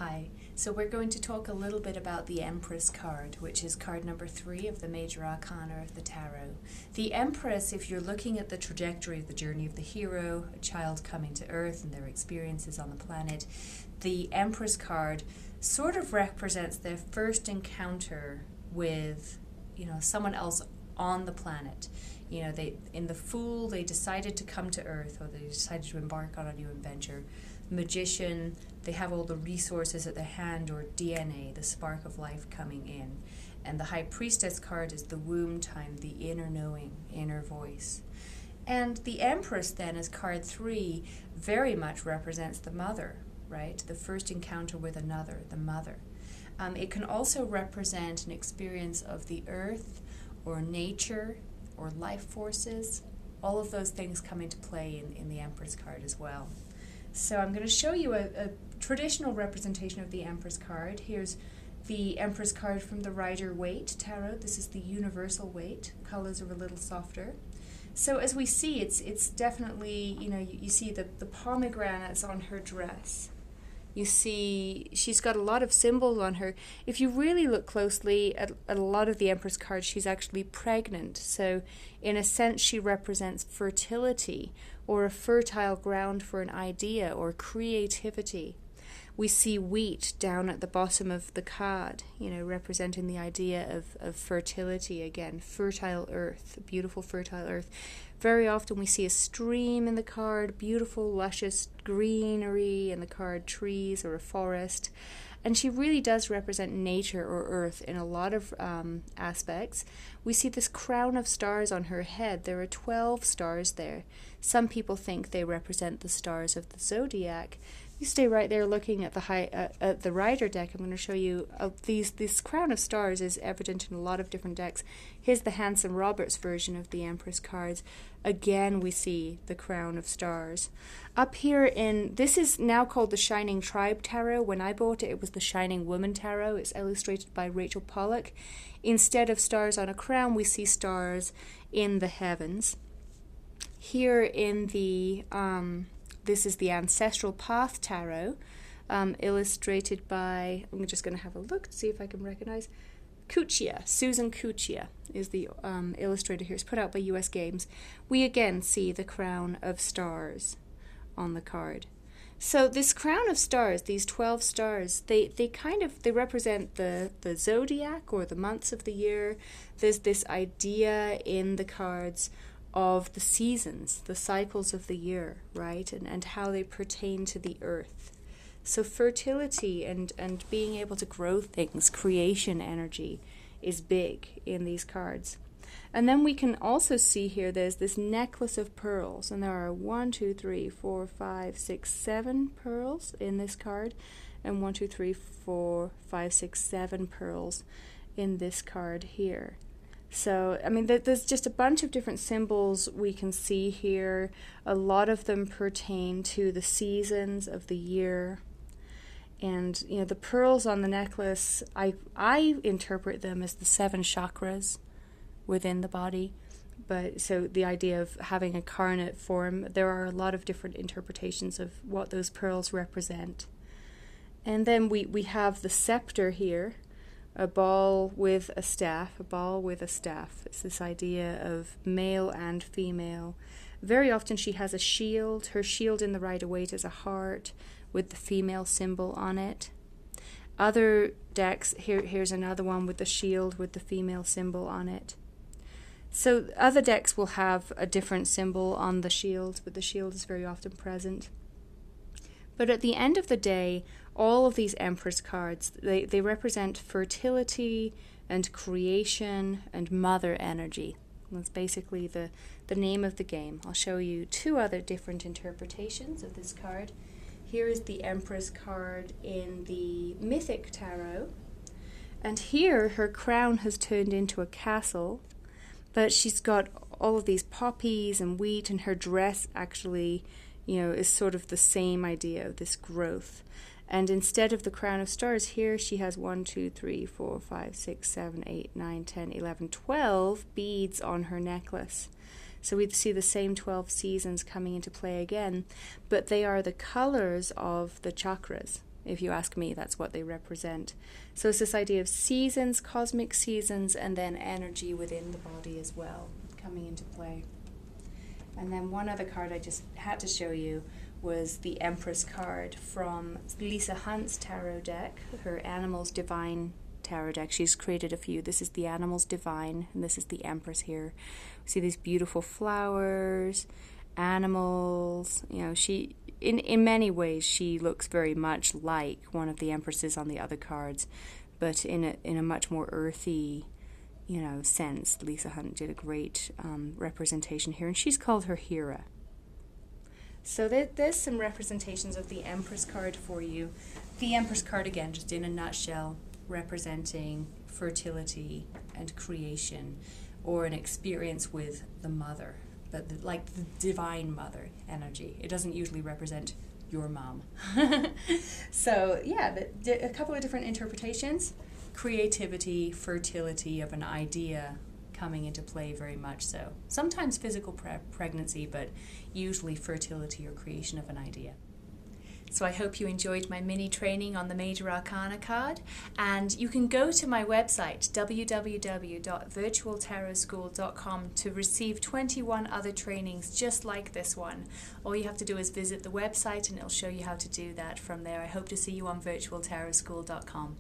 Hi, so we're going to talk a little bit about the Empress card, which is card number 3 of the Major Arcana of the Tarot. The Empress, if you're looking at the trajectory of the journey of the hero, a child coming to Earth and their experiences on the planet, the Empress card sort of represents their first encounter with, someone else on the planet. In the Fool, they decided to come to Earth, or they decided to embark on a new adventure. Magician, they have all the resources at their hand, or DNA, the spark of life coming in. And the High Priestess card is the womb time, the inner knowing, inner voice. And the Empress then, as card 3, very much represents the mother, right? The first encounter with another, the mother. It can also represent an experience of the earth, or nature, or life forces. All of those things come into play in the Empress card as well. So I'm going to show you a traditional representation of the Empress card. Here's the Empress card from the Rider-Waite Tarot. This is the universal weight. Colors are a little softer. So as we see, it's definitely, you see the pomegranates on her dress. You see she's got a lot of symbols on her. If you really look closely at a lot of the Empress cards, she's actually pregnant. So in a sense, she represents fertility, or a fertile ground for an idea, or creativity. We see wheat down at the bottom of the card, representing the idea of fertility again, fertile earth, beautiful fertile earth. Very often we see a stream in the card, beautiful, luscious greenery in the card, trees or a forest. And she really does represent nature or earth in a lot of aspects. We see this crown of stars on her head. There are 12 stars there. Some people think they represent the stars of the zodiac. You stay right there looking at the Rider deck. I'm going to show you this crown of stars is evident in a lot of different decks. Here's the Hanson Roberts version of the Empress cards. Again, we see the crown of stars. Up here this is now called the Shining Tribe Tarot. When I bought it, it was the Shining Woman Tarot. It's illustrated by Rachel Pollack. Instead of stars on a crown, we see stars in the heavens. Here in the this is the Ancestral Path Tarot, illustrated by, I'm just going to have a look to see if I can recognize, Cuccia. Susan Cuccia is the illustrator here. It's put out by US Games. We again see the crown of stars on the card. So this crown of stars, these 12 stars, they represent the zodiac, or the months of the year. There's this idea in the cards of the seasons, the cycles of the year, right, and how they pertain to the earth. So fertility and being able to grow things, creation energy, is big in these cards. And then we can also see here there's this necklace of pearls, and there are 1, 2, 3, 4, 5, 6, 7 pearls in this card, and 1, 2, 3, 4, 5, 6, 7 pearls in this card here. So, there's just a bunch of different symbols we can see here. A lot of them pertain to the seasons of the year. And, the pearls on the necklace, I interpret them as the 7 chakras within the body. But so the idea of having a carnate form, there are a lot of different interpretations of what those pearls represent. And then we have the scepter here. A ball with a staff, It's this idea of male and female. Very often she has a shield. Her shield in the Rider-Waite is a heart with the female symbol on it. Other decks, here's another one with the shield with the female symbol on it. So other decks will have a different symbol on the shield, but the shield is very often present. But at the end of the day, all of these Empress cards, they represent fertility and creation and mother energy. That's basically the name of the game. I'll show you 2 other different interpretations of this card. Here is the Empress card in the Mythic Tarot. And here her crown has turned into a castle, but she's got all of these poppies and wheat, and her dress actually is sort of the same idea of this growth. And instead of the crown of stars, here she has 1, 2, 3, 4, 5, 6, 7, 8, 9, 10, 11, 12 beads on her necklace. So we see the same 12 seasons coming into play again, but they are the colors of the chakras. If you ask me, that's what they represent. So it's this idea of seasons, cosmic seasons, and then energy within the body as well, coming into play. And then one other card I just had to show you was the Empress card from Lisa Hunt's tarot deck, her Animals Divine tarot deck. She's created a few. This is the Animals Divine, and this is the Empress here. We see these beautiful flowers, animals. You know, she, in many ways, she looks very much like one of the Empresses on the other cards, but in a much more earthy, sense. Lisa Hunt did a great representation here, and she's called her Hera. So there's some representations of the Empress card for you. The Empress card, again, just in a nutshell, representing fertility and creation, or an experience with the mother, but like the divine mother energy. It doesn't usually represent your mom. So yeah, a couple of different interpretations. Creativity, fertility of an idea coming into play very much so. Sometimes physical pregnancy, but usually fertility or creation of an idea. So I hope you enjoyed my mini training on the Major Arcana card, and you can go to my website www.virtualtarotschool.com to receive 21 other trainings just like this one. All you have to do is visit the website and it'll show you how to do that from there. I hope to see you on virtualtarotschool.com.